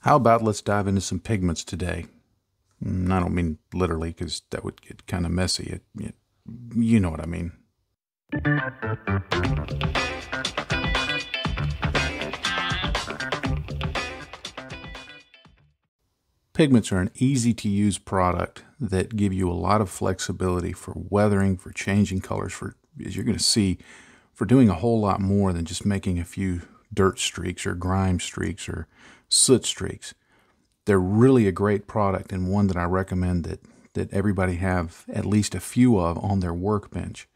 How about let's dive into some pigments today? I don't mean literally because that would get kind of messy. You know what I mean. Pigments are an easy to use product that give you a lot of flexibility for weathering, for changing colors, for, as you're going to see, for doing a whole lot more than just making a few dirt streaks or grime streaks or soot streaks. They're really a great product and one that I recommend that everybody have at least a few of on their workbench.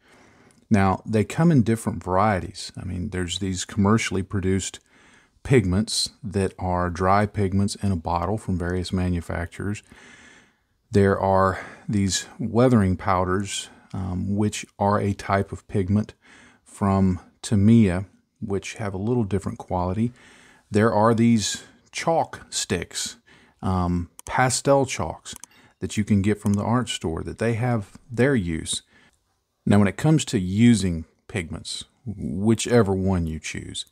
Now, they come in different varieties. I mean, there's these commercially produced pigments that are dry pigments in a bottle from various manufacturers. There are these weathering powders, which are a type of pigment from Tamiya, which have a little different quality. There are these chalk sticks, pastel chalks that you can get from the art store, that they have their use. Now, when it comes to using pigments, whichever one you choose,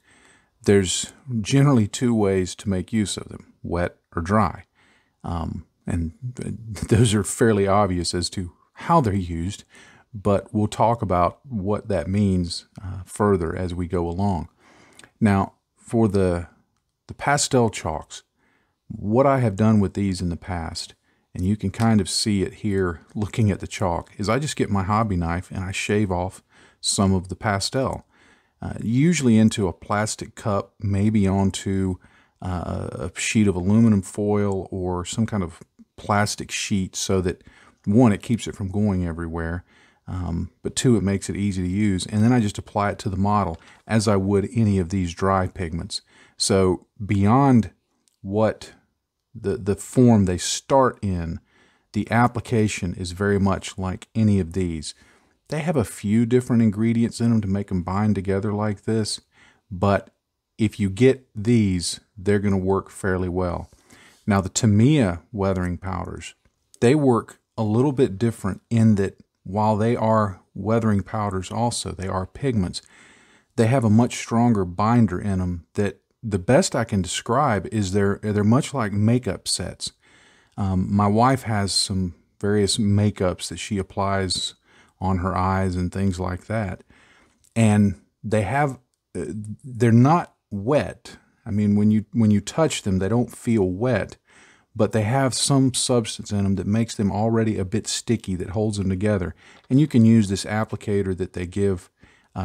there's generally two ways to make use of them, wet or dry. And those are fairly obvious as to how they're used, but we'll talk about what that means further as we go along. Now, for the pastel chalks, what I have done with these in the past, and you can kind of see it here looking at the chalk, is I just get my hobby knife and I shave off some of the pastel. Usually into a plastic cup, maybe onto a sheet of aluminum foil or some kind of plastic sheet, so that one, it keeps it from going everywhere, but two, it makes it easy to use. And then I just apply it to the model as I would any of these dry pigments. So beyond what the form they start in, the application is very much like any of these. They have a few different ingredients in them to make them bind together like this, but if you get these, they're going to work fairly well. Now, the Tamiya weathering powders, they work a little bit different in that while they are weathering powders also, they are pigments, they have a much stronger binder in them that the best I can describe is they're much like makeup sets. My wife has some various makeups that she applies on her eyes and things like that, and they're not wet. I mean, when you touch them, they don't feel wet, but they have some substance in them that makes them already a bit sticky, that holds them together. And you can use this applicator that they give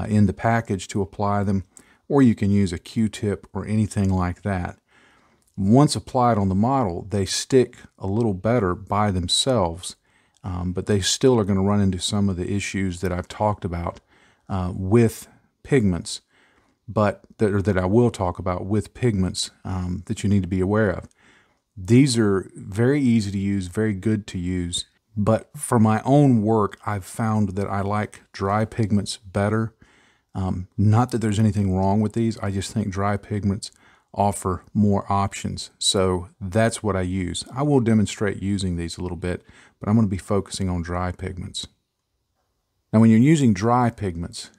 in the package to apply them, or you can use a Q-tip or anything like that. Once applied on the model, they stick a little better by themselves, but they still are going to run into some of the issues that I've talked about with pigments, but that I will talk about with pigments that you need to be aware of. These are very easy to use, very good to use, but for my own work, I've found that I like dry pigments better. Not that there's anything wrong with these, I just think dry pigments offer more options. So that's what I use. I will demonstrate using these a little bit, but I'm going to be focusing on dry pigments. Now, when you're using dry pigments,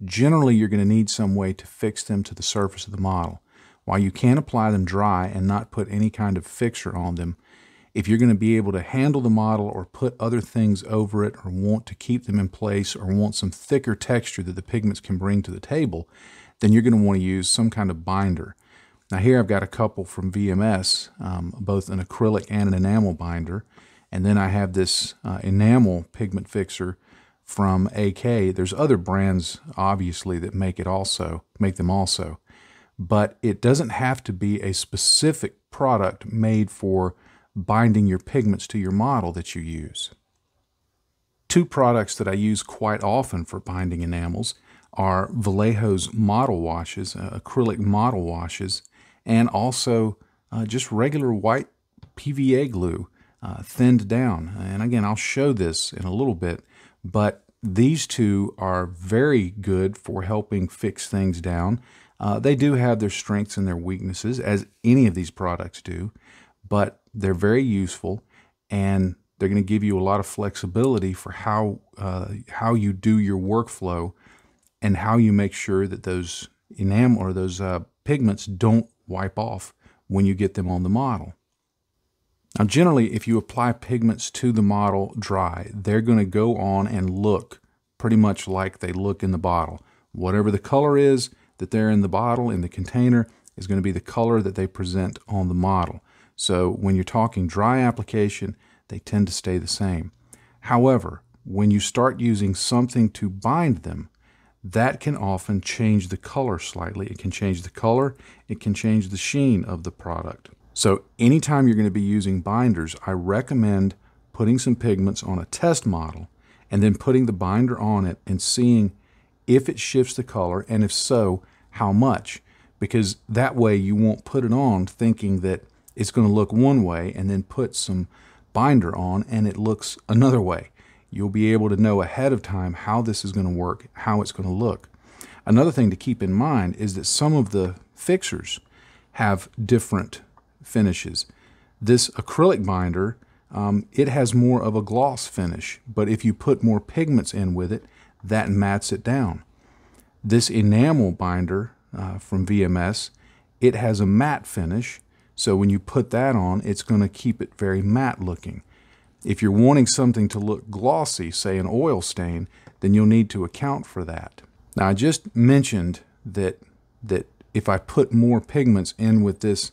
generally you're going to need some way to fix them to the surface of the model. While you can apply them dry and not put any kind of fixture on them, if you're going to be able to handle the model or put other things over it, or want to keep them in place, or want some thicker texture that the pigments can bring to the table, then you're going to want to use some kind of binder. Now here I've got a couple from VMS, both an acrylic and an enamel binder, and then I have this enamel pigment fixer from AK. There's other brands obviously that make them also, but it doesn't have to be a specific product made for binding your pigments to your model that you use. Two products that I use quite often for binding enamels are Vallejo's model washes, acrylic model washes, and also just regular white PVA glue, thinned down. And again, I'll show this in a little bit, but these two are very good for helping fix things down. They do have their strengths and their weaknesses, as any of these products do, but they're very useful, and they're going to give you a lot of flexibility for how you do your workflow and how you make sure that those enamel or those pigments don't wipe off when you get them on the model. Now, generally, if you apply pigments to the model dry, they're going to go on and look pretty much like they look in the bottle. Whatever the color is that they're in the bottle, in the container, is going to be the color that they present on the model. So when you're talking dry application, they tend to stay the same. However, when you start using something to bind them, that can often change the color slightly. It can change the color, it can change the sheen of the product. So anytime you're going to be using binders, I recommend putting some pigments on a test model and then putting the binder on it and seeing if it shifts the color, and if so, how much. Because that way you won't put it on thinking that it's going to look one way and then put some binder on and it looks another way. You'll be able to know ahead of time how this is going to work, how it's going to look. Another thing to keep in mind is that some of the fixers have different finishes. This acrylic binder, it has more of a gloss finish, but if you put more pigments in with it, that mats it down. This enamel binder from VMS, it has a matte finish, so when you put that on, it's going to keep it very matte looking. If you're wanting something to look glossy, say an oil stain, then you'll need to account for that. Now, I just mentioned that if I put more pigments in with this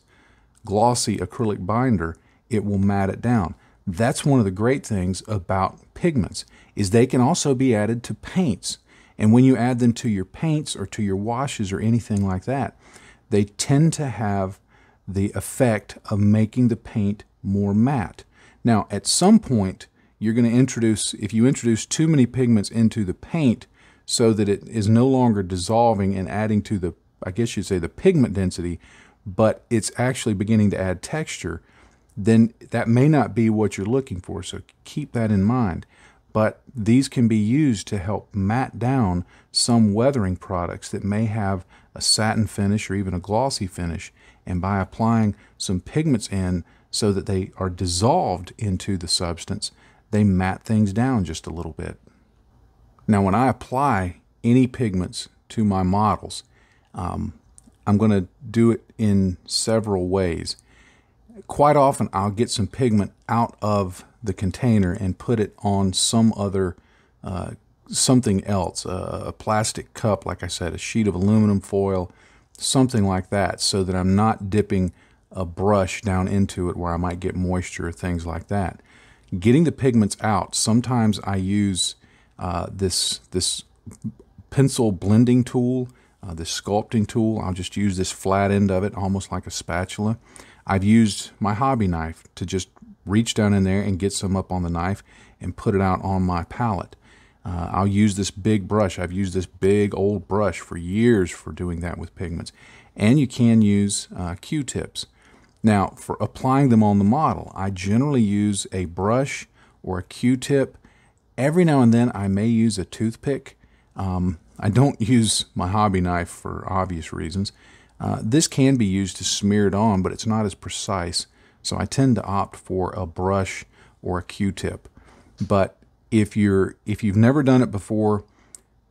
glossy acrylic binder, it will matte it down. That's one of the great things about pigments, is they can also be added to paints. And when you add them to your paints or to your washes or anything like that, they tend to have the effect of making the paint more matte. Now, at some point, you're going to introduce, if you introduce too many pigments into the paint so that it is no longer dissolving and adding to the, I guess you'd say, the pigment density, but it's actually beginning to add texture, then that may not be what you're looking for, so keep that in mind. But these can be used to help matte down some weathering products that may have a satin finish or even a glossy finish, and by applying some pigments in so that they are dissolved into the substance, they matte things down just a little bit. Now, when I apply any pigments to my models, I'm going to do it in several ways. Quite often I'll get some pigment out of the container and put it on some other something else, a plastic cup, like I said, a sheet of aluminum foil, something like that, so that I'm not dipping a brush down into it where I might get moisture or things like that. Getting the pigments out, sometimes I use this pencil blending tool, this sculpting tool. I'll just use this flat end of it, almost like a spatula. I've used my hobby knife to just reach down in there and get some up on the knife and put it out on my palette. I'll use this big brush. I've used this big old brush for years for doing that with pigments. And you can use Q-tips. Now, for applying them on the model, I generally use a brush or a Q-tip. Every now and then I may use a toothpick. I don't use my hobby knife for obvious reasons. This can be used to smear it on, but it's not as precise, so I tend to opt for a brush or a Q-tip. But if you've never done it before,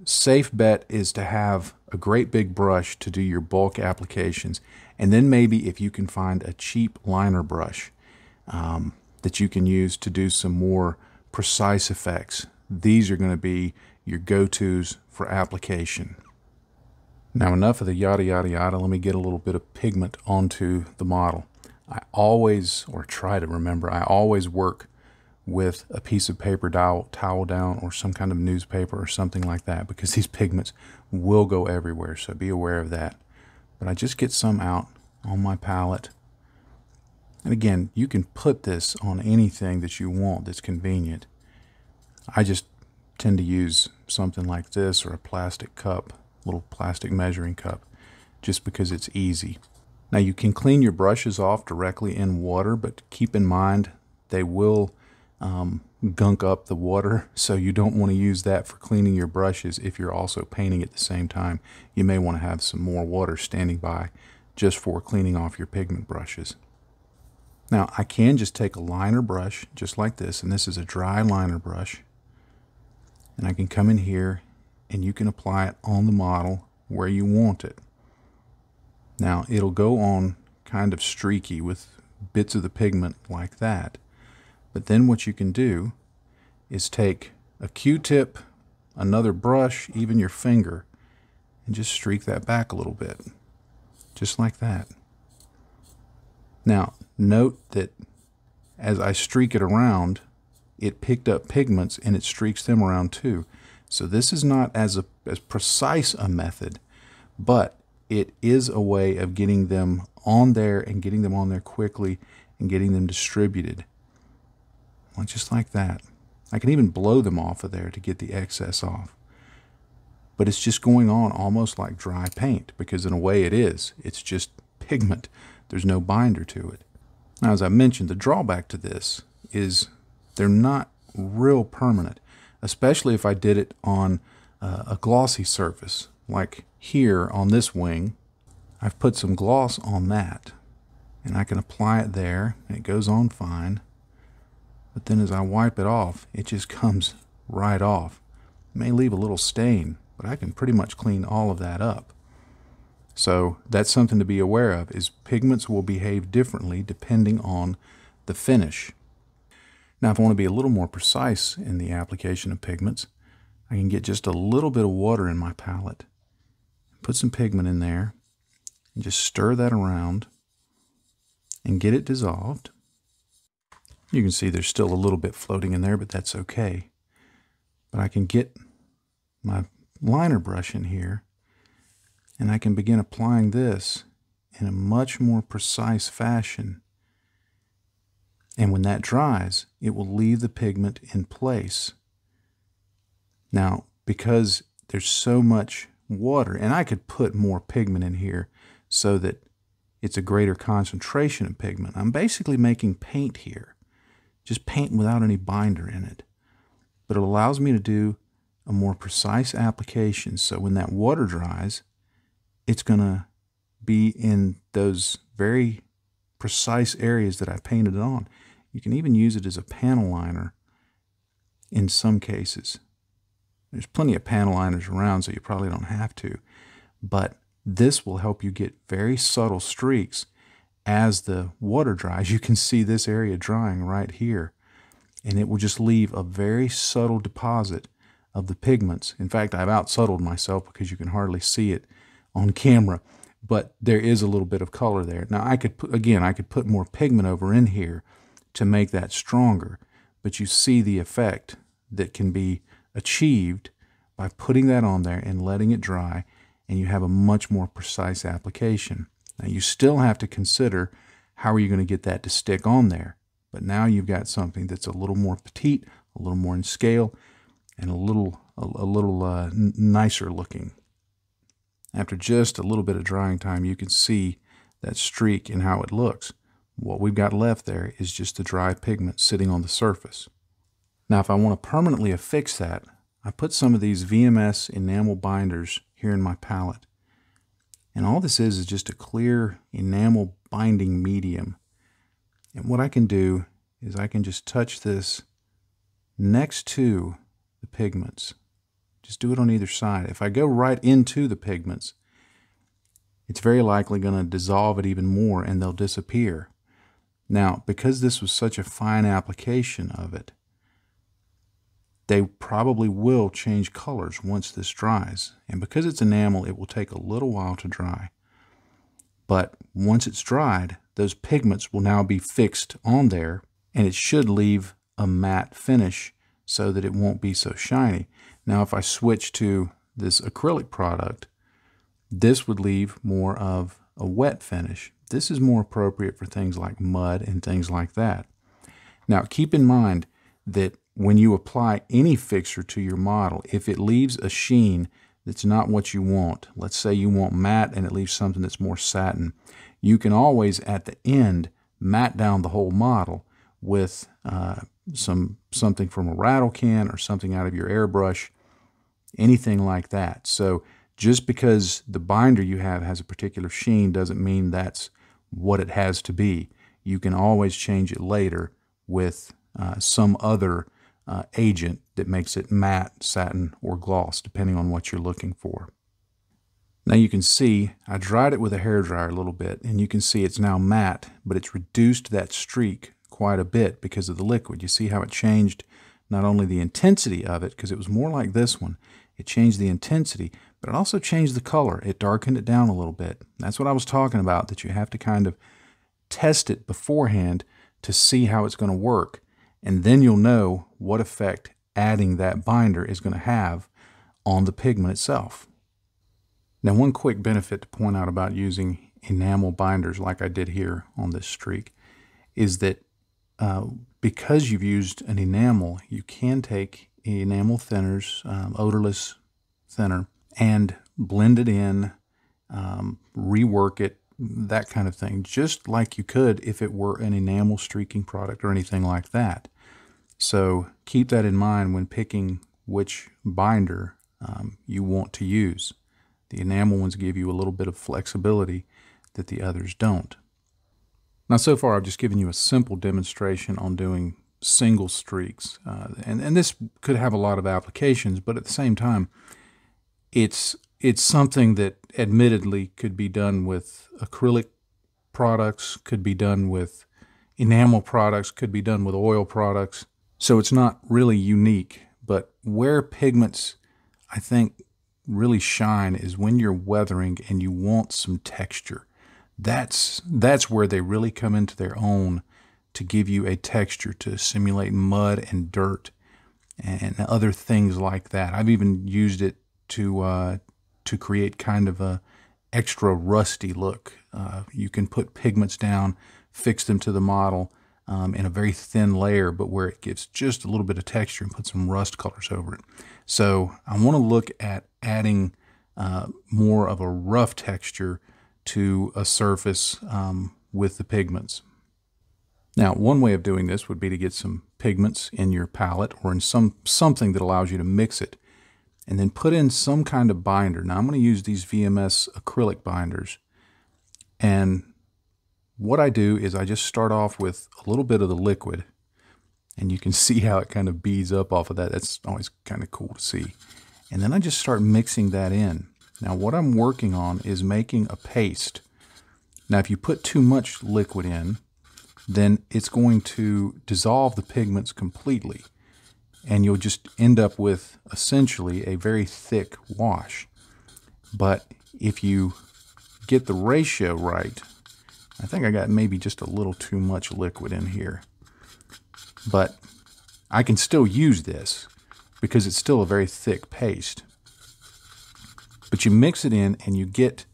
safe bet is to have a great big brush to do your bulk applications, and then maybe if you can find a cheap liner brush that you can use to do some more precise effects. These are going to be your go-tos for application. Now, enough of the yada yada yada. Let me get a little bit of pigment onto the model. I always, or try to remember, I always work with a piece of paper towel down or some kind of newspaper or something like that, because these pigments will go everywhere, so be aware of that. But I just get some out on my palette. And again, you can put this on anything that you want that's convenient. I just tend to use something like this or a plastic cup, little plastic measuring cup, just because it's easy. Now, you can clean your brushes off directly in water, but keep in mind they will gunk up the water, so you don't want to use that for cleaning your brushes if you're also painting at the same time. You may want to have some more water standing by just for cleaning off your pigment brushes. Now, I can just take a liner brush just like this, and this is a dry liner brush, and I can come in here and you can apply it on the model where you want it. Now, it'll go on kind of streaky with bits of the pigment like that. But then what you can do is take a Q-tip, another brush, even your finger, and just streak that back a little bit, just like that. Now, note that as I streak it around, it picked up pigments and it streaks them around too. So this is not as precise a method, but it is a way of getting them on there and getting them on there quickly and getting them distributed. Well, just like that. I can even blow them off of there to get the excess off. But it's just going on almost like dry paint, because in a way it is. It's just pigment. There's no binder to it. Now, as I mentioned, the drawback to this is they're not real permanent, especially if I did it on a glossy surface. Like here on this wing, I've put some gloss on that, and I can apply it there, and it goes on fine. But then as I wipe it off, it just comes right off. It may leave a little stain, but I can pretty much clean all of that up. So that's something to be aware of, is pigments will behave differently depending on the finish. Now, if I want to be a little more precise in the application of pigments, I can get just a little bit of water in my palette, put some pigment in there, and just stir that around and get it dissolved. You can see there's still a little bit floating in there, but that's okay. But I can get my liner brush in here, and I can begin applying this in a much more precise fashion. And when that dries, it will leave the pigment in place. Now, because there's so much water, and I could put more pigment in here so that it's a greater concentration of pigment. I'm basically making paint here. Just paint without any binder in it. But it allows me to do a more precise application, so when that water dries, it's going to be in those very precise areas that I painted it on. You can even use it as a panel liner in some cases. There's plenty of panel liners around, so you probably don't have to. But this will help you get very subtle streaks. As the water dries, you can see this area drying right here, and it will just leave a very subtle deposit of the pigments. In fact, I've out-subtled myself because you can hardly see it on camera, but there is a little bit of color there. Now, I could put more pigment over in here to make that stronger, but you see the effect that can be achieved by putting that on there and letting it dry, and you have a much more precise application. Now, you still have to consider how are you going to get that to stick on there. But now you've got something that's a little more petite, a little more in scale, and a little nicer looking. After just a little bit of drying time, you can see that streak and how it looks. What we've got left there is just the dry pigment sitting on the surface. Now, if I want to permanently affix that, I put some of these VMS enamel binders here in my palette. And all this is just a clear enamel binding medium. And what I can do is I can just touch this next to the pigments. Just do it on either side. If I go right into the pigments, it's very likely going to dissolve it even more and they'll disappear. Now, because this was such a fine application of it, they probably will change colors once this dries. And because it's enamel, it will take a little while to dry. But once it's dried, those pigments will now be fixed on there, and it should leave a matte finish so that it won't be so shiny. Now, if I switch to this acrylic product, this would leave more of a wet finish. This is more appropriate for things like mud and things like that. Now, keep in mind that when you apply any fixture to your model, if it leaves a sheen that's not what you want, let's say you want matte and it leaves something that's more satin, you can always at the end matte down the whole model with something from a rattle can or something out of your airbrush, anything like that. So just because the binder you have has a particular sheen doesn't mean that's what it has to be. You can always change it later with some other agent that makes it matte, satin, or gloss, depending on what you're looking for. Now you can see I dried it with a hairdryer a little bit, and you can see it's now matte, but it's reduced that streak quite a bit because of the liquid. You see how it changed not only the intensity of it, because it was more like this one, it changed the intensity, but it also changed the color. It darkened it down a little bit. That's what I was talking about, that you have to kind of test it beforehand to see how it's going to work, and then you'll know what effect adding that binder is going to have on the pigment itself. Now, one quick benefit to point out about using enamel binders like I did here on this streak is that because you've used an enamel, you can take enamel thinners, odorless thinner, and blend it in, rework it, that kind of thing, just like you could if it were an enamel streaking product or anything like that. So keep that in mind when picking which binder you want to use. The enamel ones give you a little bit of flexibility that the others don't. Now, so far I've just given you a simple demonstration on doing single streaks, and this could have a lot of applications, but at the same time, it's something that admittedly could be done with acrylic products, could be done with enamel products, could be done with oil products. So it's not really unique, but where pigments, I think, really shine is when you're weathering and you want some texture. That's where they really come into their own to give you a texture, to simulate mud and dirt and other things like that. I've even used it to create kind of a extra rusty look. You can put pigments down, fix them to the model in a very thin layer, but where it gives just a little bit of texture, and put some rust colors over it. So I want to look at adding more of a rough texture to a surface with the pigments. Now, one way of doing this would be to get some pigments in your palette or in something that allows you to mix it, and then put in some kind of binder. Now, I'm going to use these VMS acrylic binders, and what I do is I just start off with a little bit of the liquid, and you can see how it kind of beads up off of that. That's always kind of cool to see. And then I just start mixing that in. Now, what I'm working on is making a paste. Now, if you put too much liquid in, then it's going to dissolve the pigments completely, and you'll just end up with essentially a very thick wash. But if you get the ratio right, I think I got maybe just a little too much liquid in here, but I can still use this because it's still a very thick paste. But you mix it in, and you get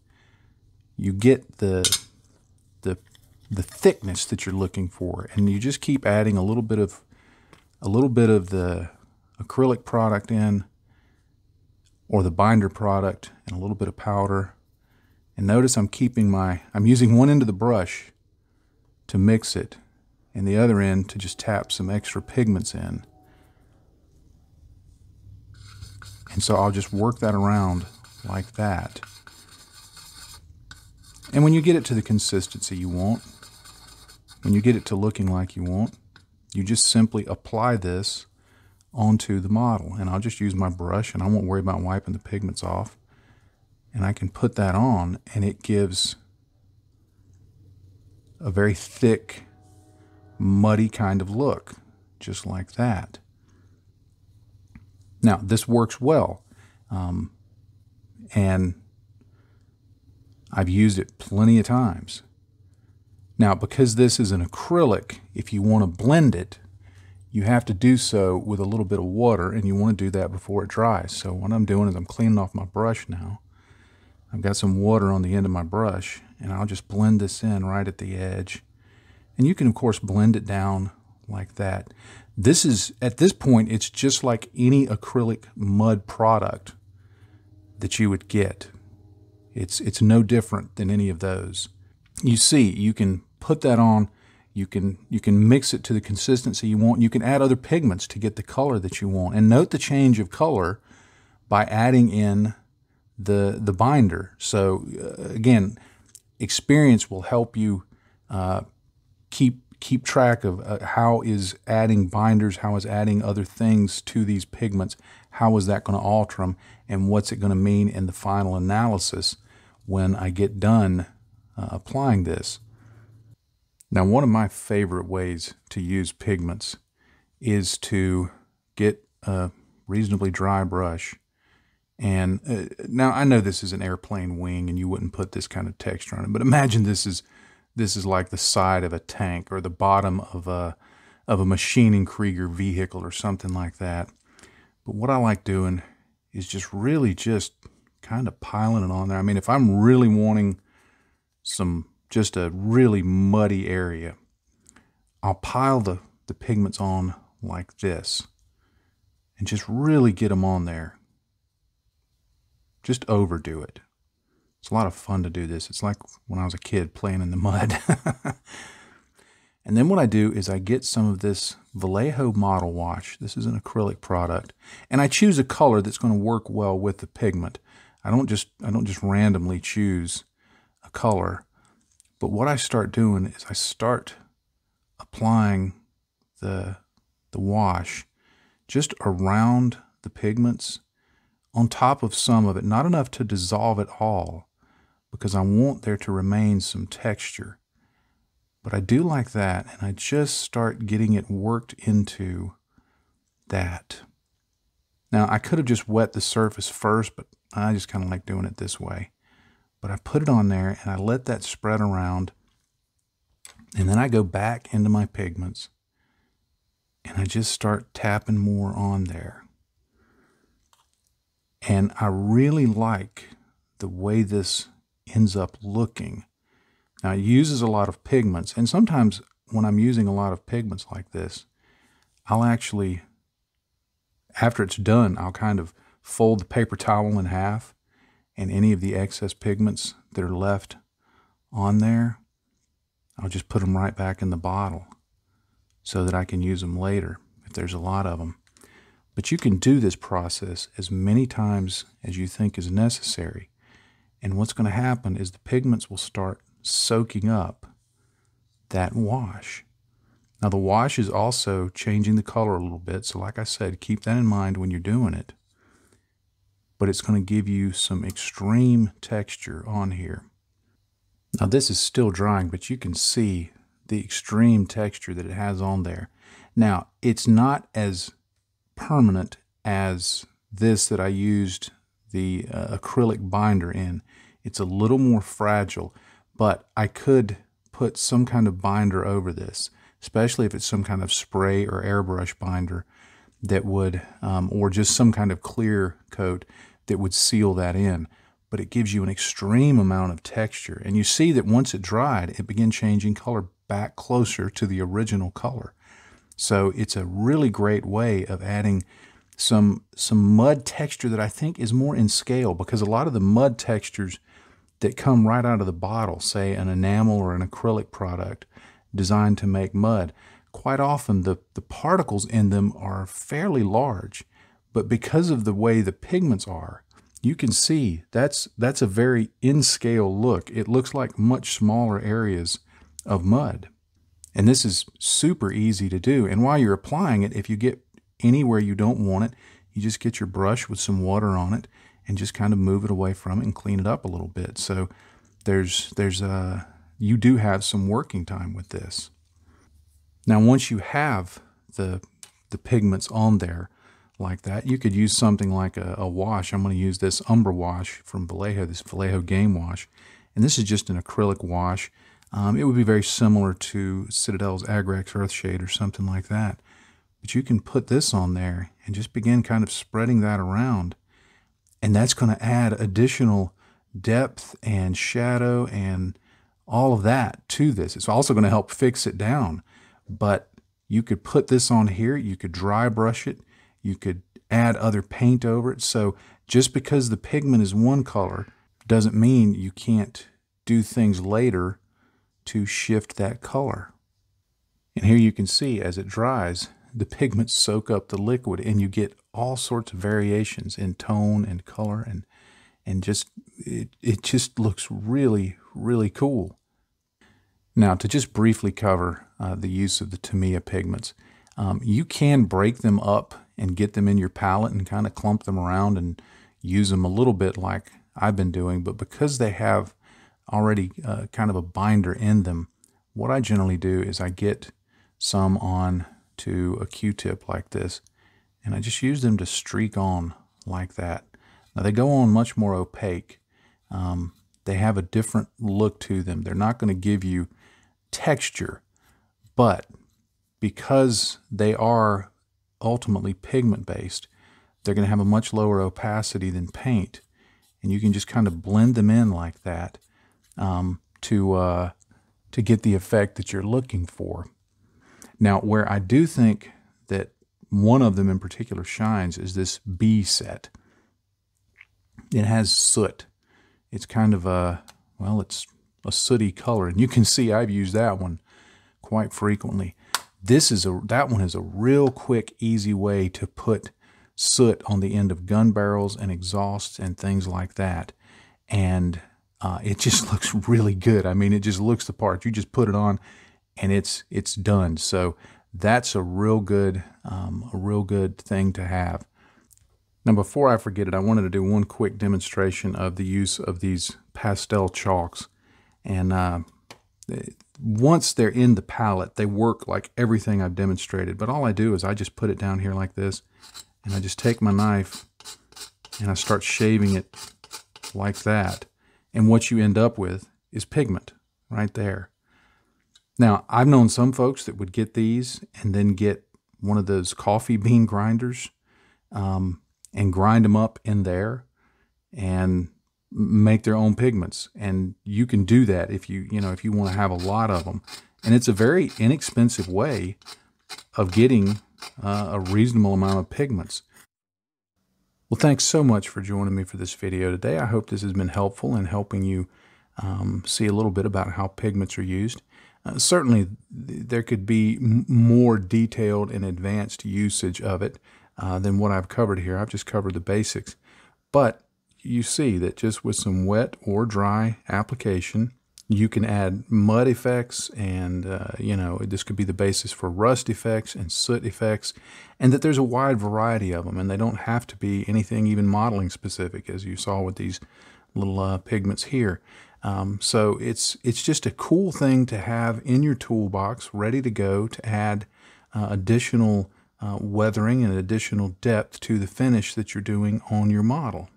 the thickness that you're looking for, and you just keep adding a little bit of the acrylic product in, or the binder product, and a little bit of powder. And notice I'm using one end of the brush to mix it, and the other end to just tap some extra pigments in. And so I'll just work that around like that. And when you get it to the consistency you want, when you get it to looking like you want, you just simply apply this onto the model. And I'll just use my brush, and I won't worry about wiping the pigments off. And I can put that on, and it gives a very thick, muddy kind of look, just like that. Now, this works well, and I've used it plenty of times. Now, because this is an acrylic, if you want to blend it, you have to do so with a little bit of water, and you want to do that before it dries. So what I'm doing is I'm cleaning off my brush now. I've got some water on the end of my brush, and I'll just blend this in right at the edge. And you can, of course, blend it down like that. This is, at this point, it's just like any acrylic mud product that you would get. It's no different than any of those. You see, you can put that on, you can mix it to the consistency you want. You can add other pigments to get the color that you want. And note the change of color by adding in the binder. So again, experience will help you keep track of how is adding binders, how is adding other things to these pigments, how is that going to alter them, and what's it going to mean in the final analysis when I get done applying this. Now, one of my favorite ways to use pigments is to get a reasonably dry brush. And now I know this is an airplane wing and you wouldn't put this kind of texture on it, but imagine this is like the side of a tank or the bottom of a machining Krieger vehicle or something like that. But what I like doing is just really just kind of piling it on there. I mean, if I'm really wanting just a really muddy area, I'll pile the pigments on like this and just really get them on there. Just overdo it. It's a lot of fun to do this. It's like when I was a kid playing in the mud. And then what I do is I get some of this Vallejo model wash. This is an acrylic product. And I choose a color that's going to work well with the pigment. I don't just randomly choose a color. But what I start doing is I start applying the wash just around the pigments, on top of some of it, not enough to dissolve it all, because I want there to remain some texture. But I do like that, and I just start getting it worked into that. Now, I could have just wet the surface first, but I just kind of like doing it this way. But I put it on there, and I let that spread around, and then I go back into my pigments, and I just start tapping more on there. And I really like the way this ends up looking. Now, it uses a lot of pigments, and sometimes when I'm using a lot of pigments like this, I'll actually, after it's done, I'll kind of fold the paper towel in half, and any of the excess pigments that are left on there, I'll just put them right back in the bottle so that I can use them later if there's a lot of them. But you can do this process as many times as you think is necessary. And what's going to happen is the pigments will start soaking up that wash. Now, the wash is also changing the color a little bit. So like I said, keep that in mind when you're doing it. But it's going to give you some extreme texture on here. Now, this is still drying, but you can see the extreme texture that it has on there. Now, it's not as permanent as this that I used the acrylic binder in. It's a little more fragile, but I could put some kind of binder over this, especially if it's some kind of spray or airbrush binder that would, or just some kind of clear coat that would seal that in. But it gives you an extreme amount of texture. And you see that once it dried, it began changing color back closer to the original color. So it's a really great way of adding some mud texture that I think is more in scale, because a lot of the mud textures that come right out of the bottle, say an enamel or an acrylic product designed to make mud, quite often the particles in them are fairly large. But because of the way the pigments are, you can see that's a very in-scale look. It looks like much smaller areas of mud. And this is super easy to do. And while you're applying it, if you get anywhere you don't want it, you just get your brush with some water on it and just kind of move it away from it and clean it up a little bit. So you do have some working time with this. Now, once you have the pigments on there like that, you could use something like a wash. I'm going to use this Umbra wash from Vallejo, this Vallejo Game Wash. And this is just an acrylic wash. It would be very similar to Citadel's Agrax Earthshade or something like that. But you can put this on there and just begin kind of spreading that around. And that's going to add additional depth and shadow and all of that to this. It's also going to help fix it down. But you could put this on here. You could dry brush it. You could add other paint over it. So just because the pigment is one color doesn't mean you can't do things later to shift that color. And here you can see as it dries, the pigments soak up the liquid and you get all sorts of variations in tone and color, and just it just looks really, really cool. Now, to just briefly cover the use of the Tamiya pigments, you can break them up and get them in your palette and kind of clump them around and use them a little bit like I've been doing, but because they have already kind of a binder in them, what I generally do is I get some on to a Q-tip like this, and I just use them to streak on like that. Now they go on much more opaque. They have a different look to them. They're not going to give you texture, but because they are ultimately pigment based, they're going to have a much lower opacity than paint, and you can just kind of blend them in like that to get the effect that you're looking for. Now, where I do think that one of them in particular shines is this B set. It has soot. It's kind of a, well, it's a sooty color, and you can see I've used that one quite frequently. That one is a real quick, easy way to put soot on the end of gun barrels and exhausts and things like that, and it just looks really good. I mean, it just looks the part. You just put it on, and it's done. So that's a real good thing to have. Now, before I forget it, I wanted to do one quick demonstration of the use of these pastel chalks. And once they're in the palette, they work like everything I've demonstrated. But all I do is I just put it down here like this, and I just take my knife and I start shaving it like that. And what you end up with is pigment right there. Now, I've known some folks that would get these and then get one of those coffee bean grinders and grind them up in there and make their own pigments. And you can do that if you want to have a lot of them. And it's a very inexpensive way of getting a reasonable amount of pigments. Well, thanks so much for joining me for this video today. I hope this has been helpful in helping you see a little bit about how pigments are used. Certainly, there could be more detailed and advanced usage of it than what I've covered here. I've just covered the basics. But you see that just with some wet or dry application, you can add mud effects, and this could be the basis for rust effects and soot effects, and that there's a wide variety of them, and they don't have to be anything even modeling specific, as you saw with these little pigments here. So it's just a cool thing to have in your toolbox, ready to go to add additional weathering and additional depth to the finish that you're doing on your model.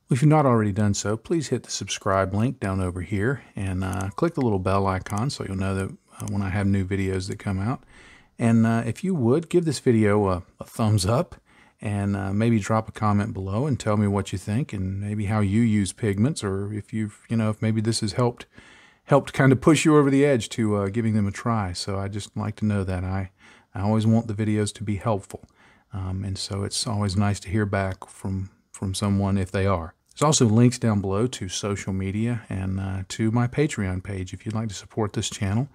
If you've not already done so, please hit the subscribe link down over here and click the little bell icon so you'll know that when I have new videos that come out. And if you would, give this video a thumbs up, and maybe drop a comment below and tell me what you think and maybe how you use pigments, or if if maybe this has helped kind of push you over the edge to giving them a try. So I just like to know that I always want the videos to be helpful. And so it's always nice to hear back from someone if they are. There's also links down below to social media and to my Patreon page. If you'd like to support this channel,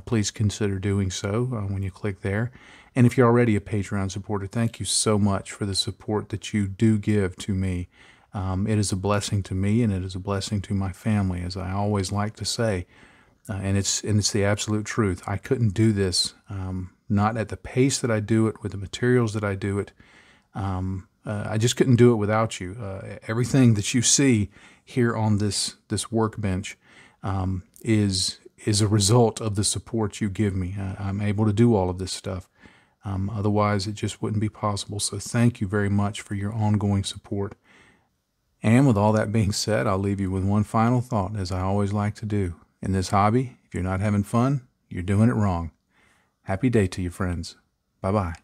please consider doing so when you click there. And if you're already a Patreon supporter, thank you so much for the support that you do give to me. It is a blessing to me, and it is a blessing to my family, as I always like to say. And it's the absolute truth. I couldn't do this, not at the pace that I do it, with the materials that I do it. I just couldn't do it without you. Everything that you see here on this workbench is a result of the support you give me. I'm able to do all of this stuff. Otherwise, it just wouldn't be possible. So thank you very much for your ongoing support. And with all that being said, I'll leave you with one final thought, as I always like to do. In this hobby, if you're not having fun, you're doing it wrong. Happy day to you, friends. Bye-bye.